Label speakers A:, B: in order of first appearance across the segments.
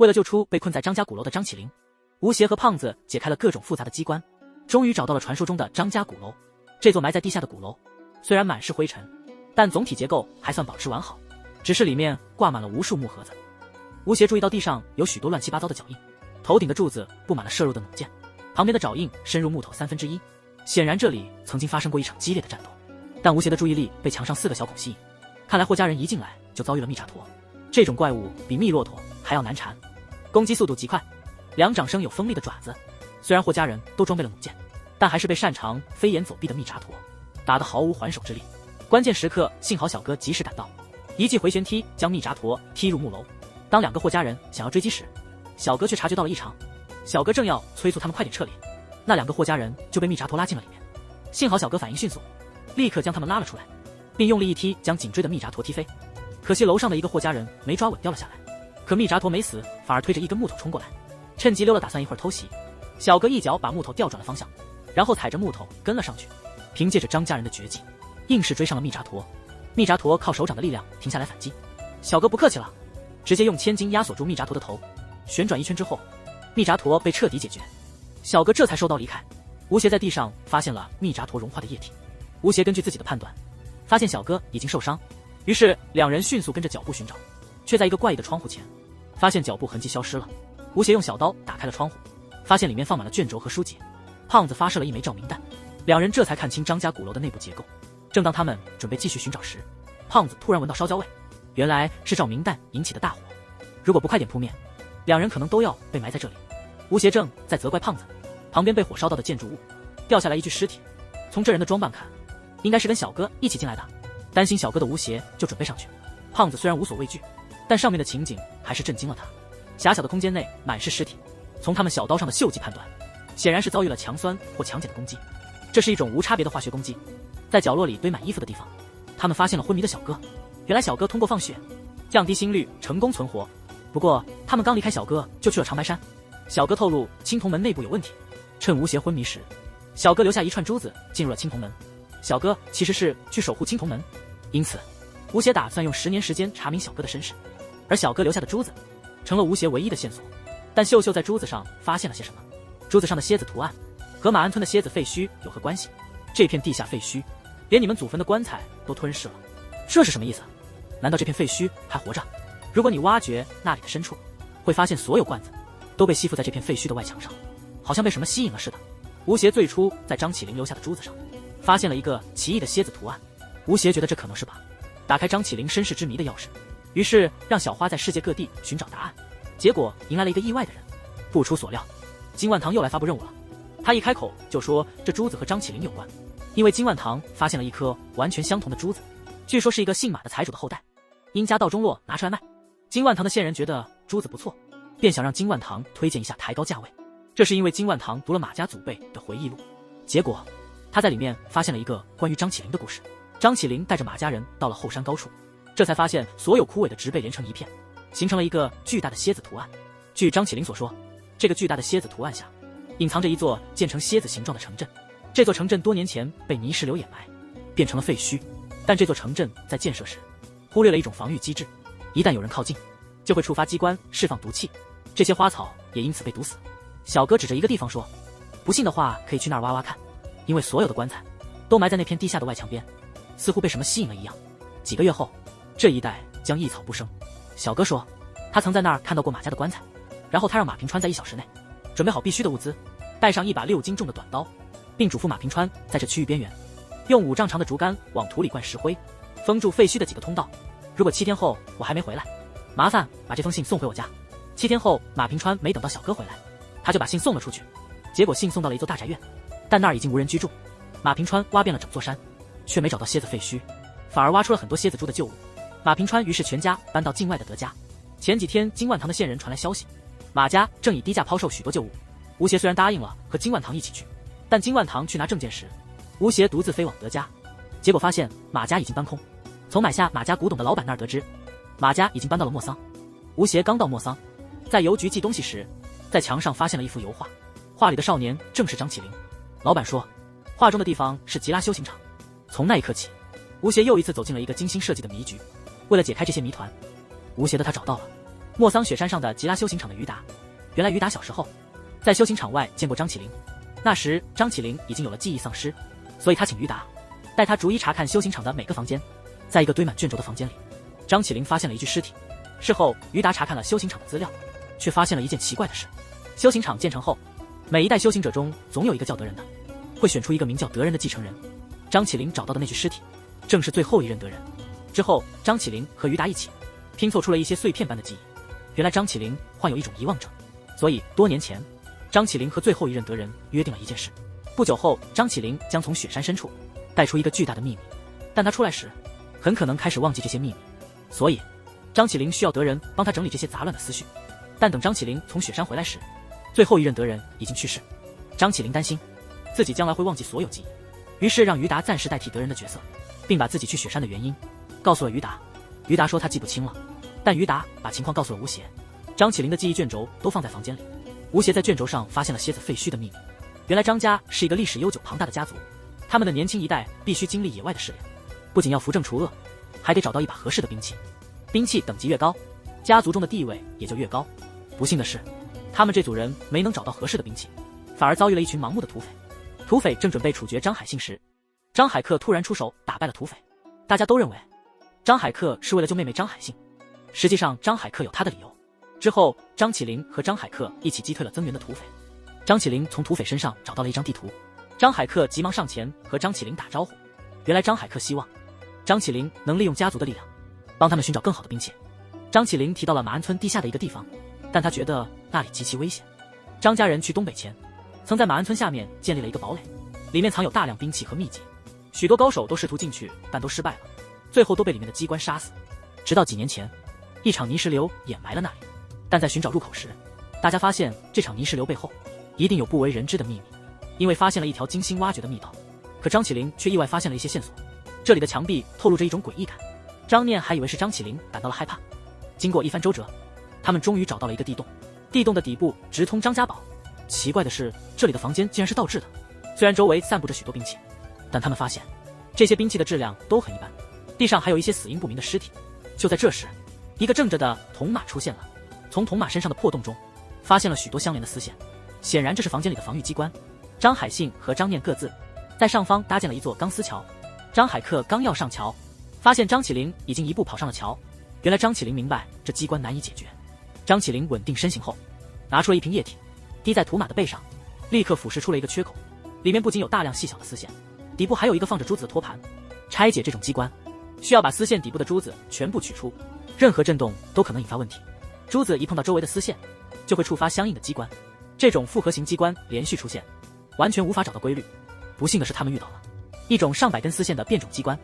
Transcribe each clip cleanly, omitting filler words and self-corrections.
A: 为了救出被困在张家鼓楼的张起灵，吴邪和胖子解开了各种复杂的机关，终于找到了传说中的张家鼓楼。这座埋在地下的鼓楼，虽然满是灰尘，但总体结构还算保持完好，只是里面挂满了无数木盒子。吴邪注意到地上有许多乱七八糟的脚印，头顶的柱子布满了射入的弩箭，旁边的爪印深入木头1/3，显然这里曾经发生过一场激烈的战斗。但吴邪的注意力被墙上4个小孔吸引，看来霍家人一进来就遭遇了密蚱驼。这种怪物比密骆驼还要难缠，攻击速度极快，两掌生有锋利的爪子。虽然霍家人都装备了弩箭，但还是被擅长飞檐走壁的密蚱驼打得毫无还手之力。关键时刻，幸好小哥及时赶到，一记回旋踢将密蚱驼踢入木楼。当2个霍家人想要追击时，小哥却察觉到了异常。小哥正要催促他们快点撤离，那2个霍家人就被密蚱驼拉进了里面。幸好小哥反应迅速，立刻将他们拉了出来，并用力一踢将紧追的密蚱驼踢飞。可惜楼上的一个霍家人没抓稳掉了下来，可密蚱驼没死，反而推着一根木头冲过来，趁机溜了，打算一会儿偷袭。小哥一脚把木头调转了方向，然后踩着木头跟了上去，凭借着张家人的绝技，硬是追上了密蚱驼。密蚱驼靠手掌的力量停下来反击，小哥不客气了，直接用千斤压锁住密蚱驼的头，旋转1圈之后，密蚱驼被彻底解决。小哥这才收刀离开。吴邪在地上发现了密蚱驼融化的液体，吴邪根据自己的判断，发现小哥已经受伤，于是2人迅速跟着脚步寻找，却在一个怪异的窗户前发现脚步痕迹消失了。吴邪用小刀打开了窗户，发现里面放满了卷轴和书籍。胖子发射了1枚照明弹，2人这才看清张家鼓楼的内部结构。正当他们准备继续寻找时，胖子突然闻到烧焦味，原来是照明弹引起的大火，如果不快点扑灭，2人可能都要被埋在这里。吴邪正在责怪胖子，旁边被火烧到的建筑物掉下来一具尸体，从这人的装扮看，应该是跟小哥一起进来的。担心小哥的吴邪就准备上去。胖子虽然无所畏惧，但上面的情景还是震惊了他。狭小的空间内满是尸体，从他们小刀上的锈迹判断，显然是遭遇了强酸或强碱的攻击。这是一种无差别的化学攻击。在角落里堆满衣服的地方，他们发现了昏迷的小哥。原来小哥通过放血降低心率成功存活。不过他们刚离开小哥就去了长白山。小哥透露青铜门内部有问题，趁吴邪昏迷时，小哥留下一串珠子进入了青铜门。小哥其实是去守护青铜门，因此吴邪打算用10年时间查明小哥的身世，而小哥留下的珠子成了吴邪唯一的线索。但秀秀在珠子上发现了些什么？珠子上的蝎子图案和马鞍村的蝎子废墟有何关系？这片地下废墟连你们祖坟的棺材都吞噬了，这是什么意思？难道这片废墟还活着？如果你挖掘那里的深处，会发现所有罐子都被吸附在这片废墟的外墙上，好像被什么吸引了似的。吴邪最初在张起灵留下的珠子上发现了一个奇异的蝎子图案，吴邪觉得这可能是把打开张起灵身世之谜的钥匙，于是让小花在世界各地寻找答案。结果迎来了一个意外的人。不出所料，金万堂又来发布任务了。他一开口就说这珠子和张起灵有关，因为金万堂发现了一颗完全相同的珠子，据说是一个姓马的财主的后代，因家道中落拿出来卖。金万堂的线人觉得珠子不错，便想让金万堂推荐一下，抬高价位。这是因为金万堂读了马家祖辈的回忆录，结果他在里面发现了一个关于张起灵的故事。张起灵带着马家人到了后山高处，这才发现所有枯萎的植被连成一片，形成了一个巨大的蝎子图案。据张起灵所说，这个巨大的蝎子图案下隐藏着一座建成蝎子形状的城镇，这座城镇多年前被泥石流掩埋，变成了废墟。但这座城镇在建设时忽略了一种防御机制，一旦有人靠近，就会触发机关释放毒气，这些花草也因此被毒死。小哥指着一个地方说，不信的话可以去那儿挖挖看，因为所有的棺材都埋在那片地下的外墙边，似乎被什么吸引了一样。几个月后，这一带将一草不生。小哥说，他曾在那儿看到过马家的棺材，然后他让马平川在1小时内准备好必须的物资，带上一把6斤重的短刀，并嘱咐马平川在这区域边缘用5丈长的竹竿往土里灌石灰，封住废墟的几个通道。如果7天后我还没回来，麻烦把这封信送回我家。7天后，马平川没等到小哥回来，他就把信送了出去。结果信送到了一座大宅院，但那儿已经无人居住。马平川挖遍了整座山，却没找到蝎子废墟，反而挖出了很多蝎子猪的旧物。马平川于是全家搬到境外的德家。前几天金万堂的线人传来消息，马家正以低价抛售许多旧物。吴邪虽然答应了和金万堂一起去，但金万堂去拿证件时，吴邪独自飞往德家，结果发现马家已经搬空。从买下马家古董的老板那儿得知，马家已经搬到了莫桑。吴邪刚到莫桑，在邮局寄东西时，在墙上发现了一幅油画，画里的少年正是张起灵。老板说，画中的地方是吉拉修行场。从那一刻起，吴邪又一次走进了一个精心设计的迷局。为了解开这些谜团，吴邪的他找到了莫桑雪山上的吉拉修行场的于达，原来于达小时候在修行场外见过张起灵，那时张起灵已经有了记忆丧失，所以他请于达带他逐一查看修行场的每个房间。在一个堆满卷轴的房间里，张起灵发现了一具尸体。事后于达查看了修行场的资料，却发现了一件奇怪的事：修行场建成后，每一代修行者中总有一个叫德人的，会选出一个名叫德人的继承人。张起灵找到的那具尸体正是最后一任德人。之后张起灵和于达一起拼凑出了一些碎片般的记忆，原来张起灵患有一种遗忘症，所以多年前张起灵和最后一任德人约定了一件事，不久后张起灵将从雪山深处带出一个巨大的秘密，但他出来时很可能开始忘记这些秘密，所以张起灵需要德人帮他整理这些杂乱的思绪。但等张起灵从雪山回来时，最后一任德人已经去世。张起灵担心自己将来会忘记所有记忆，于是让于达暂时代替德人的角色，并把自己去雪山的原因告诉了于达。于达说他记不清了，但于达把情况告诉了吴邪。张起灵的记忆卷轴都放在房间里，吴邪在卷轴上发现了蝎子废墟的秘密。原来张家是一个历史悠久庞大的家族，他们的年轻一代必须经历野外的试炼，不仅要扶正除恶，还得找到一把合适的兵器。兵器等级越高，家族中的地位也就越高。不幸的是，他们这组人没能找到合适的兵器，反而遭遇了一群盲目的土匪。土匪正准备处决张海信时，张海克突然出手打败了土匪。大家都认为张海克是为了救妹妹张海信，实际上张海克有他的理由。之后张起灵和张海克一起击退了增援的土匪。张起灵从土匪身上找到了一张地图，张海克急忙上前和张起灵打招呼。原来张海克希望张起灵能利用家族的力量帮他们寻找更好的兵器。张起灵提到了马鞍村地下的一个地方，但他觉得那里极其危险。张家人去东北前曾在马鞍村下面建立了一个堡垒，里面藏有大量兵器和秘籍，许多高手都试图进去，但都失败了，最后都被里面的机关杀死。直到几年前，一场泥石流掩埋了那里，但在寻找入口时，大家发现这场泥石流背后一定有不为人知的秘密，因为发现了一条精心挖掘的密道。可张起灵却意外发现了一些线索，这里的墙壁透露着一种诡异感。张念还以为是张起灵感到了害怕。经过一番周折，他们终于找到了一个地洞，地洞的底部直通张家堡。奇怪的是，这里的房间竟然是倒置的，虽然周围散布着许多兵器，但他们发现这些兵器的质量都很一般，地上还有一些死因不明的尸体。就在这时，一个正着的铜马出现了，从铜马身上的破洞中发现了许多相连的丝线，显然这是房间里的防御机关。张海信和张念各自在上方搭建了一座钢丝桥。张海克刚要上桥，发现张起灵已经一步跑上了桥。原来张起灵明白这机关难以解决。张起灵稳定身形后，拿出了一瓶液体，滴在土马的背上，立刻腐蚀出了一个缺口，里面不仅有大量细小的丝线，底部还有一个放着珠子的托盘。拆解这种机关，需要把丝线底部的珠子全部取出，任何震动都可能引发问题。珠子一碰到周围的丝线，就会触发相应的机关。这种复合型机关连续出现，完全无法找到规律。不幸的是，他们遇到了一种上百根丝线的变种机关。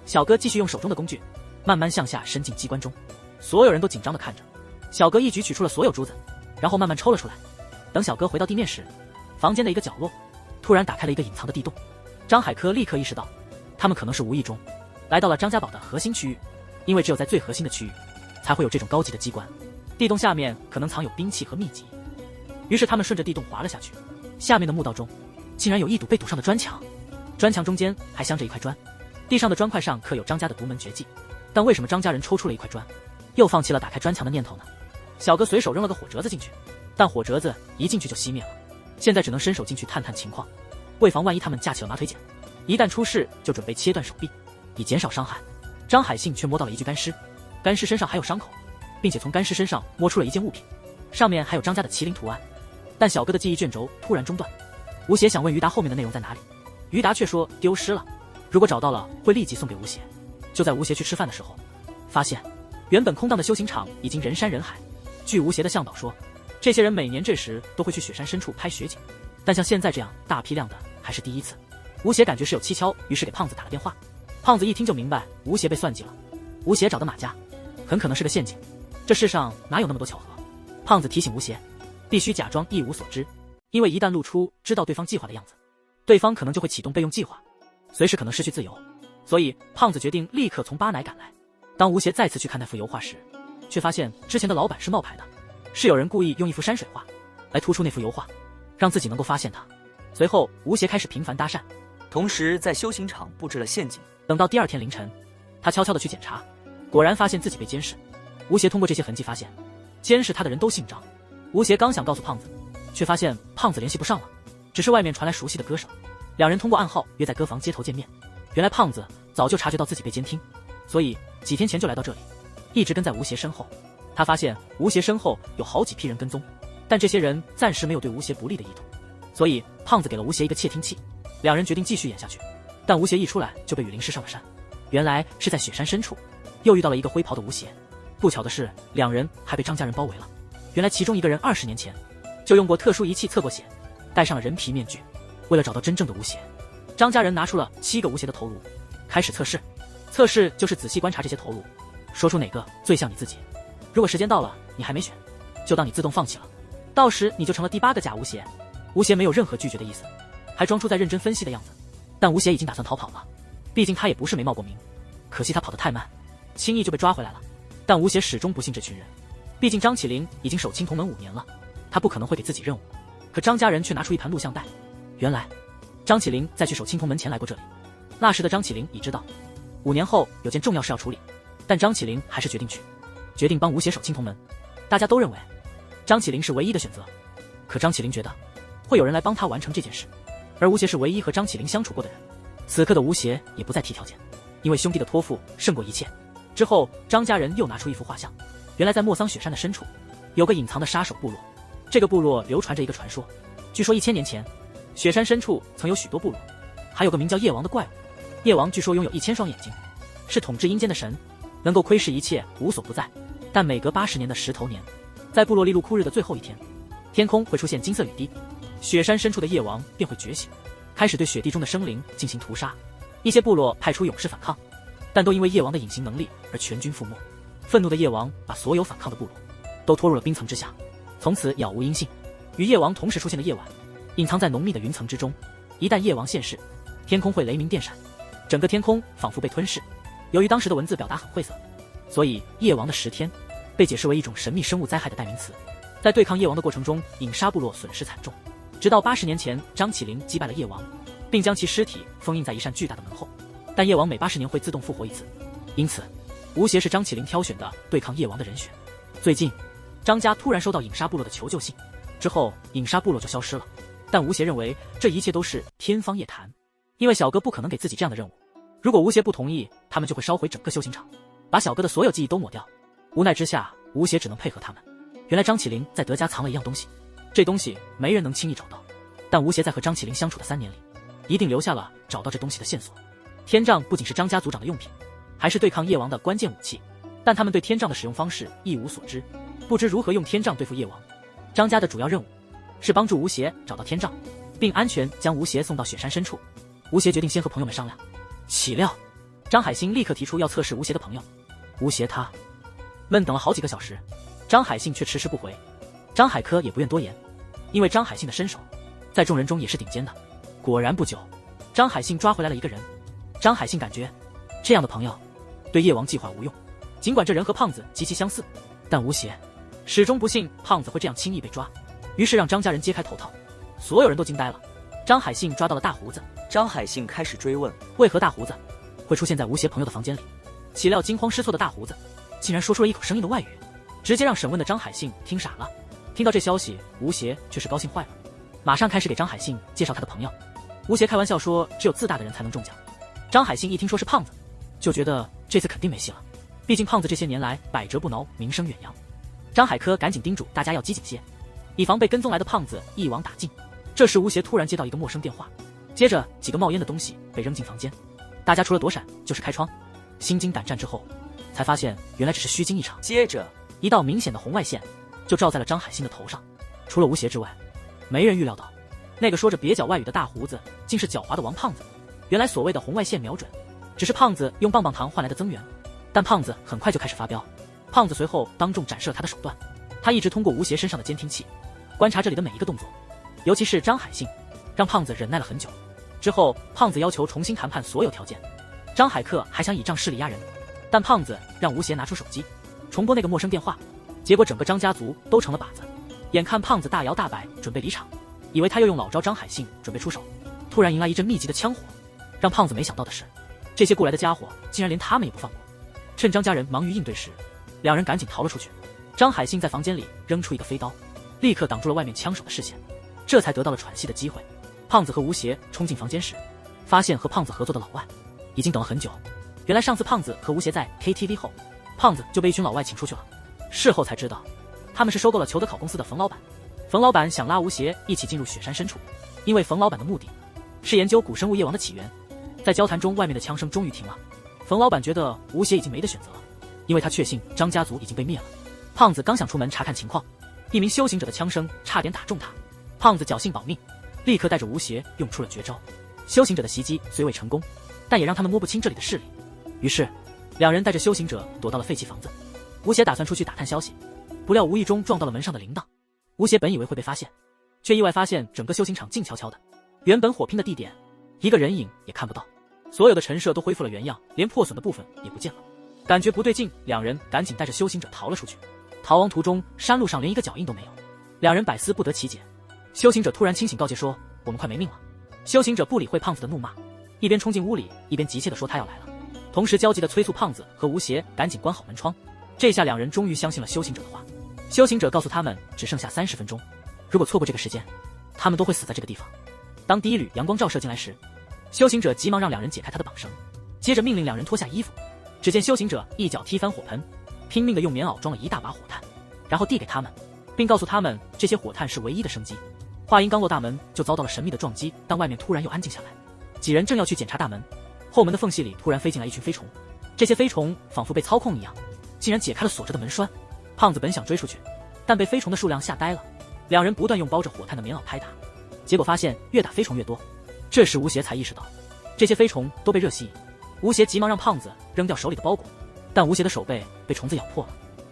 A: 小哥继续用手中的工具慢慢向下伸进机关中，所有人都紧张地看着。小哥一举取出了所有珠子，然后慢慢抽了出来。等小哥回到地面时，房间的一个角落突然打开了一个隐藏的地洞。张海科立刻意识到，他们可能是无意中来到了张家堡的核心区域，因为只有在最核心的区域才会有这种高级的机关。地洞下面可能藏有兵器和秘籍。于是他们顺着地洞滑了下去，下面的墓道中竟然有一堵被堵上的砖墙，砖墙中间还镶着一块砖，地上的砖块上刻有张家的独门绝技。但为什么张家人抽出了一块砖，又放弃了打开砖墙的念头呢？小哥随手扔了个火折子进去，但火折子一进去就熄灭了。现在只能伸手进去探探情况，为防万一他们架起了马腿锏，一旦出事就准备切断手臂，以减少伤害。张海信却摸到了一具干尸，干尸身上还有伤口，并且从干尸身上摸出了一件物品，上面还有张家的麒麟图案。但小哥的记忆卷轴突然中断。吴邪想问于达后面的内容在哪里，于达却说丢失了，如果找到了会立即送给吴邪。就在吴邪去吃饭的时候，发现原本空荡的修行场已经人山人海。据吴邪的向导说，这些人每年这时都会去雪山深处拍雪景，但像现在这样大批量的还是第一次。吴邪感觉事有蹊跷，于是给胖子打了电话。胖子一听就明白吴邪被算计了，吴邪找的马家很可能是个陷阱，这世上哪有那么多巧合。胖子提醒吴邪必须假装一无所知，因为一旦露出知道对方计划的样子，对方可能就会启动备用计划，随时可能失去自由。所以胖子决定立刻从巴乃赶来。当吴邪再次去看那幅油画时，却发现之前的老板是冒牌的，是有人故意用一幅山水画来突出那幅油画，让自己能够发现他。随后吴邪开始频繁搭讪，
B: 同时在修行场布置了陷阱。
A: 等到第二天凌晨，他悄悄地去检查，果然发现自己被监视。吴邪通过这些痕迹发现，监视他的人都姓张。吴邪刚想告诉胖子，却发现胖子联系不上了，只是外面传来熟悉的歌声。两人通过暗号约在歌房街头见面。原来胖子早就察觉到自己被监听，所以几天前就来到这里，一直跟在吴邪身后。他发现吴邪身后有好几批人跟踪，但这些人暂时没有对吴邪不利的意图，所以胖子给了吴邪一个窃听器。两人决定继续演下去，但吴邪一出来就被雨淋湿上了山。原来是在雪山深处又遇到了一个灰袍的吴邪。不巧的是，两人还被张家人包围了。原来其中一个人20年前就用过特殊仪器测过血，戴上了人皮面具。为了找到真正的吴邪，张家人拿出了7个吴邪的头颅，开始测试。测试就是仔细观察这些头颅，说出哪个最像你自己。如果时间到了你还没选，就当你自动放弃了，到时你就成了第8个假吴邪。吴邪没有任何拒绝的意思，还装出在认真分析的样子。但吴邪已经打算逃跑了，毕竟他也不是没冒过名，可惜他跑得太慢，轻易就被抓回来了。但吴邪始终不信这群人，毕竟张起灵已经守青铜门5年了，他不可能会给自己任务。可张家人却拿出一盘录像带，原来张起灵在去守青铜门前来过这里。那时的张起灵已知道5年后有件重要事要处理，但张起灵还是决定去，决定帮吴邪守青铜门。大家都认为张起灵是唯一的选择，可张起灵觉得会有人来帮他完成这件事，而吴邪是唯一和张起灵相处过的人。此刻的吴邪也不再提条件，因为兄弟的托付胜过一切。之后张家人又拿出一幅画像，原来在莫桑雪山的深处有个隐藏的杀手部落。这个部落流传着一个传说，据说1000年前雪山深处曾有许多部落，还有个名叫夜王的怪物。夜王据说拥有1000双眼睛，是统治阴间的神，能够窥视一切，无所不在。但每隔80年的10头年，在部落立入枯日的最后一天，天空会出现金色雨滴，雪山深处的夜王便会觉醒，开始对雪地中的生灵进行屠杀。一些部落派出勇士反抗，但都因为夜王的隐形能力而全军覆没。愤怒的夜王把所有反抗的部落都拖入了冰层之下，从此杳无音信。与夜王同时出现的夜晚，隐藏在浓密的云层之中。一旦夜王现世，天空会雷鸣电闪，整个天空仿佛被吞噬。由于当时的文字表达很晦涩，所以夜王的10天被解释为一种神秘生物灾害的代名词。在对抗夜王的过程中，隐杀部落损失惨重，直到80年前张起灵击败了夜王，并将其尸体封印在一扇巨大的门后。但夜王每80年会自动复活一次，因此吴邪是张起灵挑选的对抗夜王的人选。最近张家突然收到隐杀部落的求救信，之后隐杀部落就消失了。但吴邪认为这一切都是天方夜谭，因为小哥不可能给自己这样的任务。如果吴邪不同意，他们就会烧毁整个修行场，把小哥的所有记忆都抹掉。无奈之下，吴邪只能配合他们。原来张起灵在德家藏了一样东西，这东西没人能轻易找到，但吴邪在和张起灵相处的3年里，一定留下了找到这东西的线索。天杖不仅是张家族长的用品，还是对抗夜王的关键武器，但他们对天杖的使用方式一无所知，不知如何用天杖对付夜王。张家的主要任务是帮助吴邪找到天杖，并安全将吴邪送到雪山深处。吴邪决定先和朋友们商量，岂料张海信立刻提出要测试吴邪的朋友。吴邪他们等了好几个小时，张海信却迟迟不回。张海科也不愿多言，因为张海信的身手在众人中也是顶尖的。果然不久，张海信抓回来了一个人。张海信感觉这样的朋友对夜王计划无用，尽管这人和胖子极其相似，但吴邪始终不信胖子会这样轻易被抓，于是让张家人揭开头套。所有人都惊呆了。张海信抓到了大胡子，
B: 张海信开始追问，
A: 为何大胡子会出现在吴邪朋友的房间里？岂料惊慌失措的大胡子竟然说出了一口生硬的外语，直接让审问的张海信听傻了。听到这消息，吴邪却是高兴坏了，马上开始给张海信介绍他的朋友。吴邪开玩笑说只有自大的人才能中奖。张海信一听说是胖子，就觉得这次肯定没戏了，毕竟胖子这些年来百折不挠，名声远扬。张海科赶紧叮嘱大家要机警些，以防被跟踪来的胖子一网打尽。这时吴邪突然接到一个陌生电话，接着几个冒烟的东西被扔进房间，大家除了躲闪就是开窗。心惊胆战之后，才发现原来只是虚惊一场。
B: 接着
A: 一道明显的红外线就照在了张海信的头上。除了吴邪之外，没人预料到那个说着蹩脚外语的大胡子竟是狡猾的王胖子。原来所谓的红外线瞄准只是胖子用棒棒糖换来的增援，但胖子很快就开始发飙。胖子随后当众展示了他的手段，他一直通过吴邪身上的监听器观察这里的每一个动作，尤其是张海信，让胖子忍耐了很久。之后胖子要求重新谈判所有条件，张海克还想倚仗势力压人，但胖子让吴邪拿出手机重拨那个陌生电话，结果整个张家族都成了靶子。眼看胖子大摇大摆准备离场，以为他又用老招张海信准备出手，突然迎来一阵密集的枪火。让胖子没想到的是，这些过来的家伙竟然连他们也不放过。趁张家人忙于应对时，两人赶紧逃了出去。张海信在房间里扔出一个飞刀，立刻挡住了外面枪手的视线，这才得到了喘息的机会。胖子和吴邪冲进房间时，发现和胖子合作的老外已经等了很久。原来上次胖子和吴邪在 KTV 后，胖子就被一群老外请出去了。事后才知道，他们是收购了裘德考公司的冯老板。冯老板想拉吴邪一起进入雪山深处，因为冯老板的目的是研究古生物夜王的起源。在交谈中，外面的枪声终于停了。冯老板觉得吴邪已经没得选择了，因为他确信张家族已经被灭了。胖子刚想出门查看情况，一名修行者的枪声差点打中他。胖子侥幸保命，立刻带着吴邪用出了绝招。修行者的袭击虽未成功，但也让他们摸不清这里的势力。于是两人带着修行者躲到了废弃房子。吴邪打算出去打探消息，不料无意中撞到了门上的铃铛。吴邪本以为会被发现，却意外发现整个修行场静悄悄的，原本火拼的地点一个人影也看不到，所有的陈设都恢复了原样，连破损的部分也不见了。感觉不对劲，两人赶紧带着修行者逃了出去。逃亡途中，山路上连一个脚印都没有，两人百思不得其解。修行者突然清醒告诫说：“我们快没命了。”修行者不理会胖子的怒骂，一边冲进屋里，一边急切地说他要来了，同时焦急地催促胖子和吴邪赶紧关好门窗。这下两人终于相信了修行者的话。修行者告诉他们只剩下30分钟，如果错过这个时间，他们都会死在这个地方。当第一缕阳光照射进来时，修行者急忙让两人解开他的绑绳，接着命令两人脱下衣服。只见修行者一脚踢翻火盆，拼命地用棉袄装了一大把火炭，然后递给他们，并告诉他们这些火炭是唯一的生机。话音刚落，大门就遭到了神秘的撞击，但外面突然又安静下来。几人正要去检查大门，后门的缝隙里突然飞进来一群飞虫，这些飞虫仿佛被操控一样，竟然解开了锁着的门栓。胖子本想追出去，但被飞虫的数量吓呆了。两人不断用包着火炭的棉袄拍打，结果发现越打飞虫越多。这时吴邪才意识到，这些飞虫都被热吸引。吴邪急忙让胖子扔掉手里的包裹，但吴邪的手背被虫子咬破了。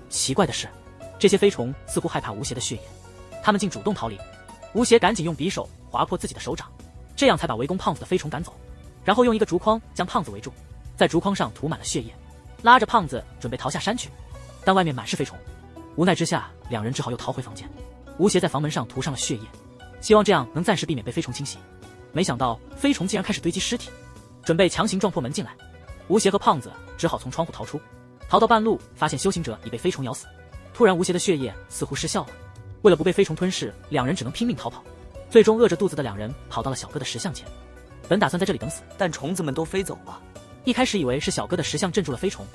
A: 奇怪的是，这些飞虫似乎害怕吴邪的血液，他们竟主动逃离。吴邪赶紧用匕首划破自己的手掌，这样才把围攻胖子的飞虫赶走，然后用一个竹筐将胖子围住，在竹筐上涂满了血液，拉着胖子准备逃下山去，但外面满是飞虫。无奈之下，两人只好又逃回房间。吴邪在房门上涂上了血液，希望这样能暂时避免被飞虫侵袭。没想到飞虫竟然开始堆积尸体，准备强行撞破门进来。吴邪和胖子只好从窗户逃出，逃到半路，发现修行者已被飞虫咬死。突然吴邪的血液似乎失效了，为了不被飞虫吞噬，两人只能拼命逃跑。最终饿着肚子的两人跑到了小哥的石像前，本打算在这里等死，
B: 但虫子们都飞走了。
A: 一开始以为是小哥的石像镇住了飞虫，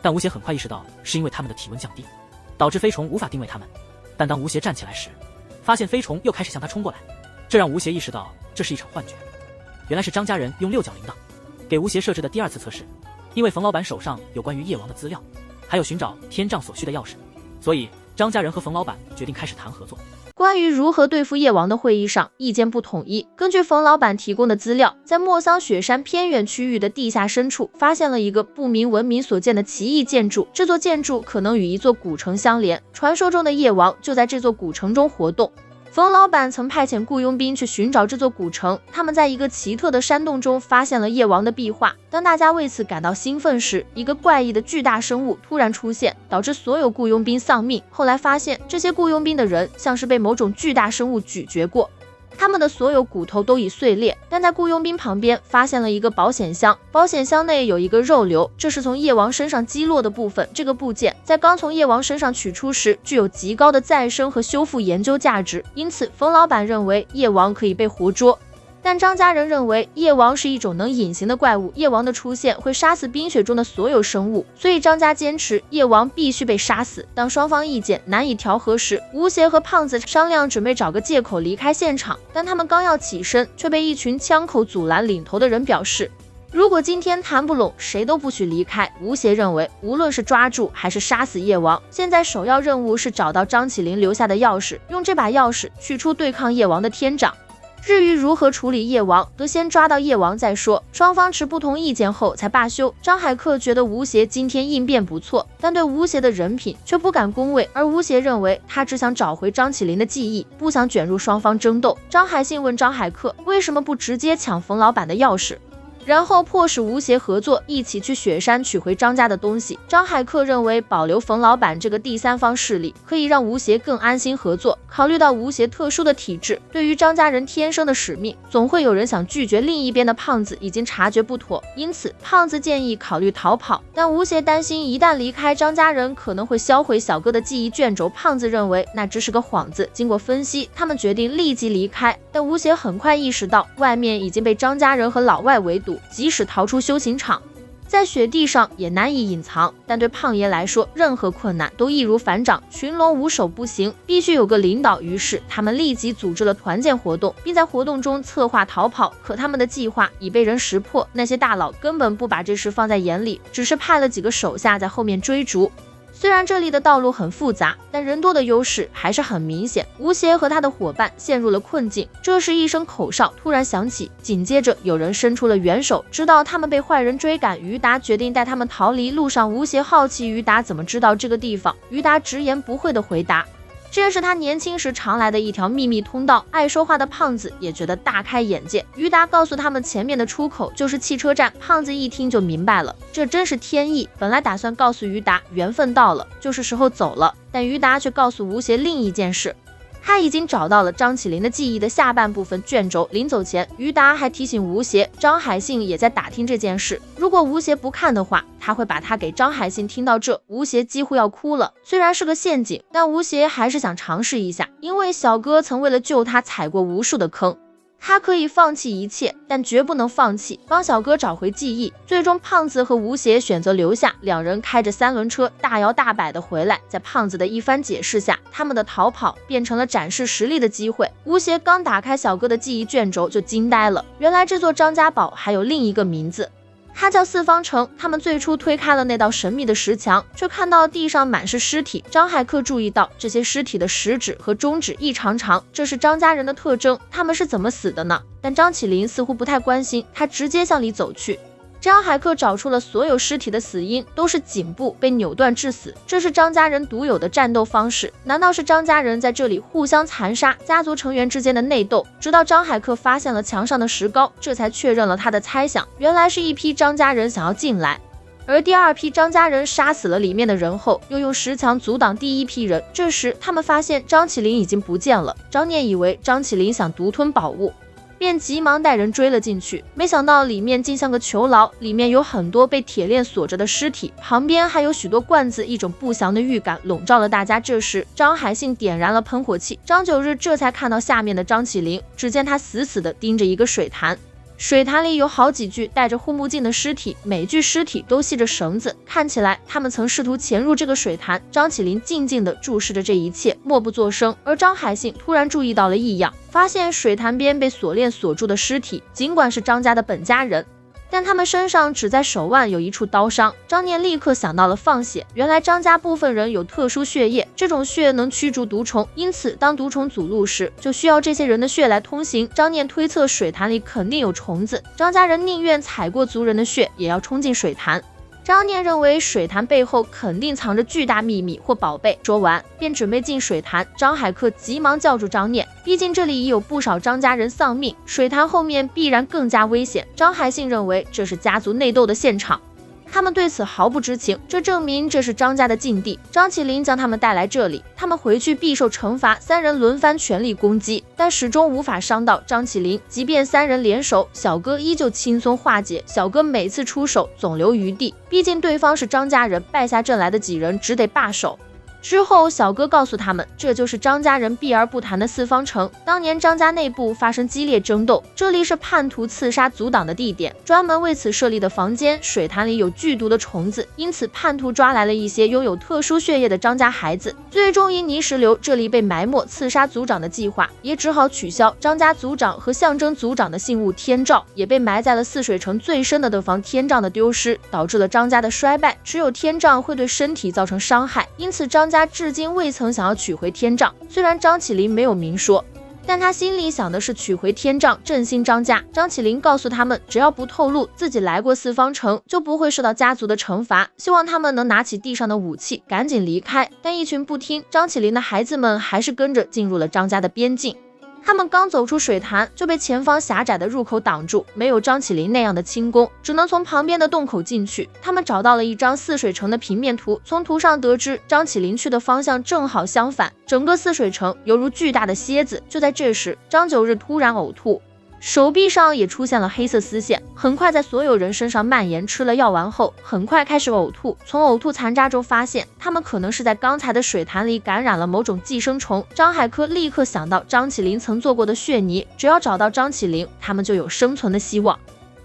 A: 但吴邪很快意识到是因为他们的体温降低，导致飞虫无法定位他们。但当吴邪站起来时，发现飞虫又开始向他冲过来，这让吴邪意识到这是一场幻觉。原来是张家人用6角铃铛给吴邪设置的第2次测试。因为冯老板手上有关于夜王的资料，还有寻找天杖所需的钥匙，所以张家人和冯老板决定开始谈合作。
C: 关于如何对付夜王的会议上意见不统一。根据冯老板提供的资料，在莫桑雪山偏远区域的地下深处发现了一个不明文明所建的奇异建筑，这座建筑可能与一座古城相连，传说中的夜王就在这座古城中活动。冯老板曾派遣雇佣兵去寻找这座古城，他们在一个奇特的山洞中发现了夜王的壁画。当大家为此感到兴奋时，一个怪异的巨大生物突然出现，导致所有雇佣兵丧命。后来发现，这些雇佣兵的人像是被某种巨大生物咀嚼过，他们的所有骨头都已碎裂。但在雇佣兵旁边发现了一个保险箱，保险箱内有一个肉瘤，这是从夜王身上击落的部分。这个部件在刚从夜王身上取出时，具有极高的再生和修复研究价值，因此冯老板认为夜王可以被活捉。但张家人认为夜王是一种能隐形的怪物，夜王的出现会杀死冰雪中的所有生物，所以张家坚持夜王必须被杀死。当双方意见难以调和时，吴邪和胖子商量准备找个借口离开现场，但他们刚要起身，却被一群枪口阻拦。领头的人表示，如果今天谈不拢，谁都不许离开。吴邪认为，无论是抓住还是杀死夜王，现在首要任务是找到张起灵留下的钥匙，用这把钥匙取出对抗夜王的天掌。至于如何处理夜王，得先抓到夜王再说。双方持不同意见后才罢休。张海克觉得吴邪今天应变不错，但对吴邪的人品却不敢恭维，而吴邪认为他只想找回张起灵的记忆，不想卷入双方争斗。张海信问张海克为什么不直接抢冯老板的钥匙。然后迫使吴邪合作，一起去雪山取回张家的东西。张海克认为保留冯老板这个第三方势力，可以让吴邪更安心合作。考虑到吴邪特殊的体质，对于张家人天生的使命，总会有人想拒绝。另一边的胖子已经察觉不妥，因此胖子建议考虑逃跑。但吴邪担心一旦离开张家人，可能会销毁小哥的记忆卷轴。胖子认为那只是个幌子。经过分析，他们决定立即离开。但吴邪很快意识到，外面已经被张家人和老外围堵，即使逃出修行场，在雪地上也难以隐藏。但对胖爷来说，任何困难都易如反掌，群龙无首不行，必须有个领导。于是他们立即组织了团建活动，并在活动中策划逃跑。可他们的计划已被人识破，那些大佬根本不把这事放在眼里，只是派了几个手下在后面追逐。虽然这里的道路很复杂，但人多的优势还是很明显。吴邪和他的伙伴陷入了困境。这时一声口哨突然响起，紧接着有人伸出了援手。知道他们被坏人追赶，于达决定带他们逃离。路上吴邪好奇于达怎么知道这个地方，于达直言不讳的回答，这是他年轻时常来的一条秘密通道。爱说话的胖子也觉得大开眼界。于达告诉他们，前面的出口就是汽车站。胖子一听就明白了，这真是天意。本来打算告诉于达，缘分到了，就是时候走了。但于达却告诉吴邪另一件事，他已经找到了张起灵的记忆的下半部分卷轴。临走前，于达还提醒吴邪，张海信也在打听这件事，如果吴邪不看的话，他会把他给张海信。听到这，吴邪几乎要哭了。虽然是个陷阱，但吴邪还是想尝试一下，因为小哥曾为了救他踩过无数的坑。他可以放弃一切，但绝不能放弃帮小哥找回记忆。最终胖子和吴邪选择留下，两人开着三轮车大摇大摆的回来。在胖子的一番解释下，他们的逃跑变成了展示实力的机会。吴邪刚打开小哥的记忆卷轴就惊呆了，原来这座张家堡还有另一个名字，它叫四方城。他们最初推开了那道神秘的石墙，却看到地上满是尸体。张海克注意到这些尸体的食指和中指异常长，这是张家人的特征。他们是怎么死的呢？但张起灵似乎不太关心，他直接向里走去。张海克找出了所有尸体的死因，都是颈部被扭断致死，这是张家人独有的战斗方式。难道是张家人在这里互相残杀，家族成员之间的内斗？直到张海克发现了墙上的石膏，这才确认了他的猜想，原来是一批张家人想要进来。而第二批张家人杀死了里面的人后，又用石墙阻挡第一批人。这时他们发现张起灵已经不见了。张念以为张起灵想独吞宝物，便急忙带人追了进去，没想到里面竟像个囚牢，里面有很多被铁链锁着的尸体，旁边还有许多罐子。一种不祥的预感笼罩了大家。这时张海信点燃了喷火器，张九日这才看到下面的张起灵，只见他死死地盯着一个水潭，水潭里有好几具戴着护目镜的尸体，每具尸体都系着绳子，看起来他们曾试图潜入这个水潭。张起灵静静地注视着这一切，默不作声。而张海信突然注意到了异样，发现水潭边被锁链锁住的尸体，尽管是张家的本家人，但他们身上只在手腕有一处刀伤。张念立刻想到了放血，原来张家部分人有特殊血液，这种血能驱逐毒虫，因此当毒虫阻路时，就需要这些人的血来通行。张念推测水潭里肯定有虫子，张家人宁愿踩过族人的血，也要冲进水潭。张念认为水潭背后肯定藏着巨大秘密或宝贝。说完便准备进水潭，张海克急忙叫住张念，毕竟这里已有不少张家人丧命，水潭后面必然更加危险。张海信认为这是家族内斗的现场，他们对此毫不知情，这证明这是张家的禁地。张起灵将他们带来这里，他们回去必受惩罚。三人轮番全力攻击，但始终无法伤到张起灵。即便三人联手，小哥依旧轻松化解。小哥每次出手总留余地，毕竟对方是张家人，败下阵来的几人只得罢手。之后小哥告诉他们，这就是张家人避而不谈的四方城。当年张家内部发生激烈争斗，这里是叛徒刺杀阻挡的地点，专门为此设立的房间。水潭里有剧毒的虫子，因此叛徒抓来了一些拥有特殊血液的张家孩子。最终因泥石流这里被埋没，刺杀族长的计划也只好取消。张家族长和象征族长的信物天照也被埋在了泗水城最深的地方。天杖的丢失导致了张家的衰败，只有天杖会对身体造成伤害，因此张家至今未曾想要取回天杖。虽然张起灵没有明说，但他心里想的是取回天杖，振兴张家。张起灵告诉他们，只要不透露自己来过四方城，就不会受到家族的惩罚，希望他们能拿起地上的武器，赶紧离开。但一群不听，张起灵的孩子们还是跟着进入了张家的边境。他们刚走出水潭，就被前方狭窄的入口挡住，没有张起灵那样的轻功，只能从旁边的洞口进去。他们找到了一张泗水城的平面图，从图上得知张起灵去的方向正好相反，整个泗水城犹如巨大的蝎子。就在这时，张九日突然呕吐，手臂上也出现了黑色丝线，很快在所有人身上蔓延。吃了药丸后，很快开始呕吐。从呕吐残渣中发现，他们可能是在刚才的水潭里感染了某种寄生虫。张海科立刻想到张起灵曾做过的血泥，只要找到张起灵，他们就有生存的希望。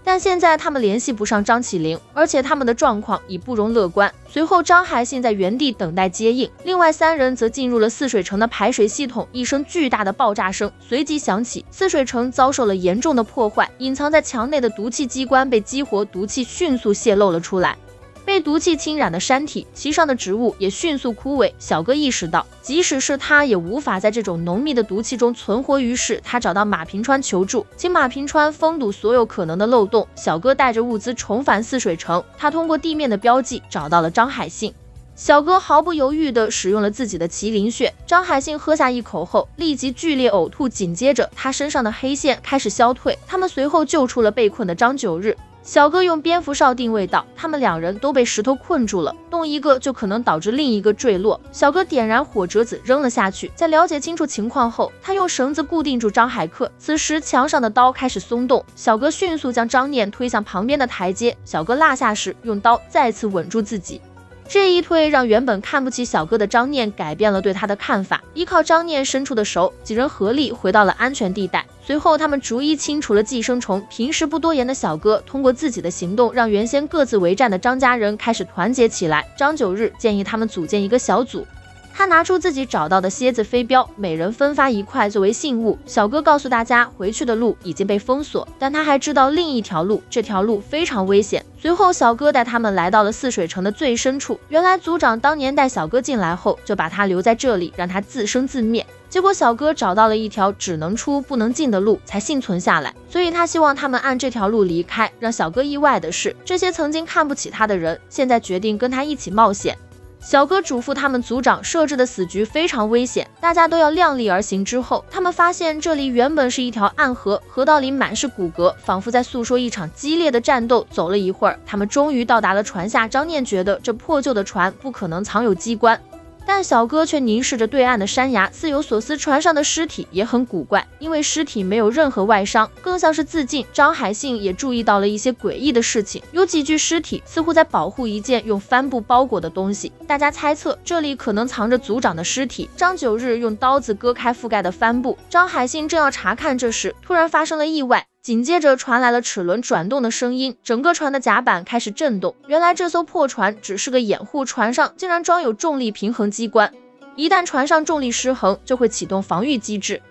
C: 但现在他们联系不上张起灵，而且他们的状况已不容乐观。随后张海信在原地等待接应，另外3人则进入了泗水城的排水系统。一声巨大的爆炸声随即响起，泗水城遭受了严重的破坏，隐藏在墙内的毒气机关被激活，毒气迅速泄露了出来。被毒气侵染的山体，其上的植物也迅速枯萎。小哥意识到，即使是他也无法在这种浓密的毒气中存活，于是他找到马平川求助，请马平川封堵所有可能的漏洞。小哥带着物资重返泗水城，他通过地面的标记找到了张海信。小哥毫不犹豫地使用了自己的麒麟血，张海信喝下一口后立即剧烈呕吐，紧接着他身上的黑线开始消退。他们随后救出了被困的张九日。小哥用蝙蝠哨定位到，他们2人都被石头困住了，动一个就可能导致另一个坠落。小哥点燃火折子扔了下去，在了解清楚情况后，他用绳子固定住张海克。此时墙上的刀开始松动，小哥迅速将张念推向旁边的台阶。小哥落下时，用刀再次稳住自己。这一推让原本看不起小哥的张念改变了对他的看法，依靠张念伸出的手，几人合力回到了安全地带。随后他们逐一清除了寄生虫。平时不多言的小哥通过自己的行动，让原先各自为战的张家人开始团结起来。张九日建议他们组建一个小组，他拿出自己找到的蝎子飞镖，每人分发1块作为信物。小哥告诉大家，回去的路已经被封锁，但他还知道另一条路，这条路非常危险。随后小哥带他们来到了泗水城的最深处，原来族长当年带小哥进来后，就把他留在这里，让他自生自灭。结果小哥找到了一条只能出不能进的路，才幸存下来。所以他希望他们按这条路离开。让小哥意外的是，这些曾经看不起他的人，现在决定跟他一起冒险。小哥嘱咐他们族长设置的死局非常危险，大家都要量力而行。之后他们发现这里原本是一条暗河，河道里满是骨骼，仿佛在诉说一场激烈的战斗。走了一会儿，他们终于到达了船下。张念觉得这破旧的船不可能藏有机关，但小哥却凝视着对岸的山崖，似有所思。船上的尸体也很古怪，因为尸体没有任何外伤，更像是自尽。张海信也注意到了一些诡异的事情，有几具尸体似乎在保护一件用帆布包裹的东西，大家猜测这里可能藏着族长的尸体。张九日用刀子割开覆盖的帆布，张海信正要查看这时，突然发生了意外。紧接着传来了齿轮转动的声音，整个船的甲板开始震动。原来这艘破船只是个掩护，船上竟然装有重力平衡机关，一旦船上重力失衡，就会启动防御机制。